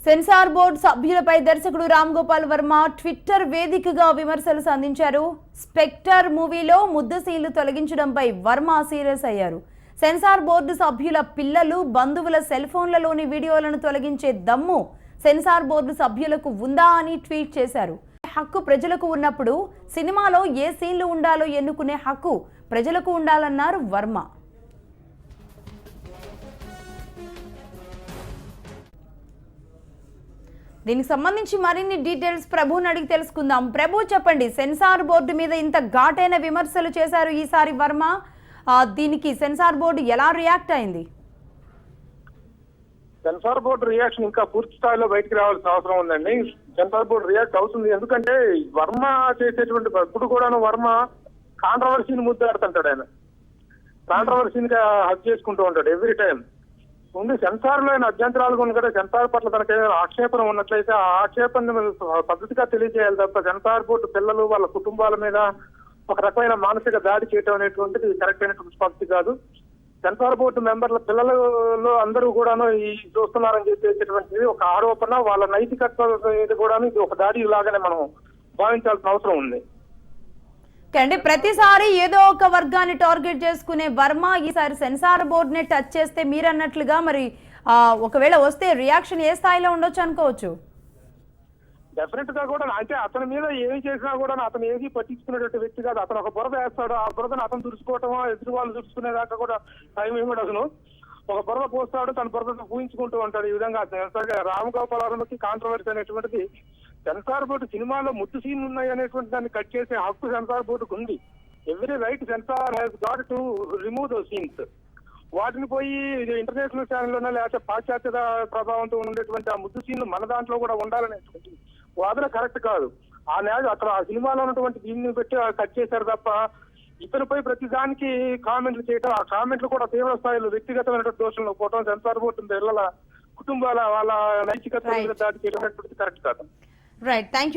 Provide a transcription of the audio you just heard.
Censor board సభ్యులపై దర్శకుడు Ram Gopal Varma Twitter వేదికగా విమర్శలు సంధించారు. స్పెక్టర్ మూవీలో ముద్ద సీన్లు తొలగించడంపై వర్మ సీరియస్ అయ్యారు. సెన్సార్ బోర్డు సభ్యుల పిల్లలు, బంధువుల సెల్ ఫోన్లలోని వీడియోలను తొలగించే దమ్ము సెన్సార్ బోర్డు సభ్యులకు ఉందా అని ట్వీట్ చేశారు. హక్కు ప్రజలకు ఉన్నప్పుడు సినిమాలో ఏ సీన్లు ఉండాలో ఎన్నుకునే హక్కు ప్రజలకు ఉండాలన్నారు వర్మ. దీనికి సంబంధించి మరిన్ని డీటెయిల్స్ ప్రభుని అడిగి తెలుసుకుందాం. ప్రభు, చెప్పండి, సెన్సార్ బోర్డు మీద ఇంత ఘాటైన విమర్శలు చేశారు ఈసారి వర్మ. దీనికి సెన్సార్ బోర్డు ఎలా రియాక్ట్ అయింది? సెన్సార్ బోర్డు రియాక్షన్ ఇంకా పూర్తి స్థాయిలో బయటకు రావాల్సిన అవసరం ఉందండి. సెన్సార్ బోర్డు రియాక్ట్ అవుతుంది, ఎందుకంటే వర్మ చేసేటువంటి ఇప్పుడు కూడాను వర్మ కాంట్రవర్సీని ముద్దాడుతుంటాడు. ఆయన కాంట్రవర్సీని హక్ చేసుకుంటూ ఉంటాడు ఎవ్రీ టైం. ముందు సెన్సార్ లో అభ్యంతరాలు కూడా సెన్సార్ పట్ల తనకి ఏదైనా ఆక్షేపణ ఉన్నట్లయితే ఆ ఆక్షేపణ పద్ధతిగా తెలియజేయాలి తప్ప సెన్సార్ బోర్డు పిల్లలు వాళ్ళ కుటుంబాల మీద ఒక రకమైన మానసిక దాడి చేయడం అనేటువంటిది కరెక్ట్ అయినటువంటి పద్ధతి కాదు. సెన్సార్ బోర్డు మెంబర్ల పిల్లలలో అందరూ కూడాను ఈ చూస్తున్నారని చెప్పేటటువంటిది ఒక ఆరోపణ. వాళ్ళ నైతికత్వం కూడాను ఇది ఒక దాడి లాగానే మనం భావించాల్సిన అవసరం ఉంది. అంటే ప్రతిసారి ఏదో ఒక వర్గాన్ని టార్గెట్ చేసుకునే వర్మ ఈసారి సెన్సార్ బోర్డునే టచ్ చేస్తే మీరు అన్నట్లుగా మరి ఒకవేళ వస్తే రియాక్షన్ ఏ స్థాయిలో ఉండొచ్చు అనుకోవచ్చు? డెఫినెట్ గా కూడా అంటే అతని మీద ఏమి చేసినా కూడా అతను ఏది పట్టించుకునేటువంటి వ్యక్తి కాదు. అతను ఒక బురద వేస్తాడు, ఆ బురదను అతను దురుచుకోవటం, ఎదురు వాళ్ళు దురుచుకునేదాకా కూడా టైం ఏమిటి. అతను ఒక బురద పోస్తాడు, తన బురదను ఊహించుకుంటూ ఉంటాడు. ఈ విధంగా రామ్ గోపాల్ వర్మకి కాంట్రవర్సీ అనేటువంటిది సెన్సార్ బోర్డు సినిమాలో ముద్దు సీన్లు ఉన్నాయి అనేటువంటి దాన్ని కట్ చేసే హక్కు సెన్సార్ బోర్డుకు ఉంది. Every right censor has got to remove those scenes. వాటిని పోయి ఇంటర్నేషనల్ ఛానల్లోనే లేకపోతే పాశ్చాత్య ప్రభావంతో ఉండేటువంటి ఆ ముద్దు సీన్లు మన దాంట్లో కూడా ఉండాలనేటువంటి వాదన కరెక్ట్ కాదు. ఆ అక్కడ ఆ సినిమాలో ఉన్నటువంటి దీన్ని పెట్టి కట్ చేశారు తప్ప ఇతరుపై ప్రతి దానికి కామెంట్లు చేయటం, ఆ కామెంట్లు కూడా తీవ్ర స్థాయిలో వ్యక్తిగతమైనటువంటి దోషంలో పోవటం, సెన్సార్ బోర్డు పిల్లల కుటుంబాల వాళ్ళ నైతికత దాడి చేయడం కరెక్ట్ కాదు. Right, thank you.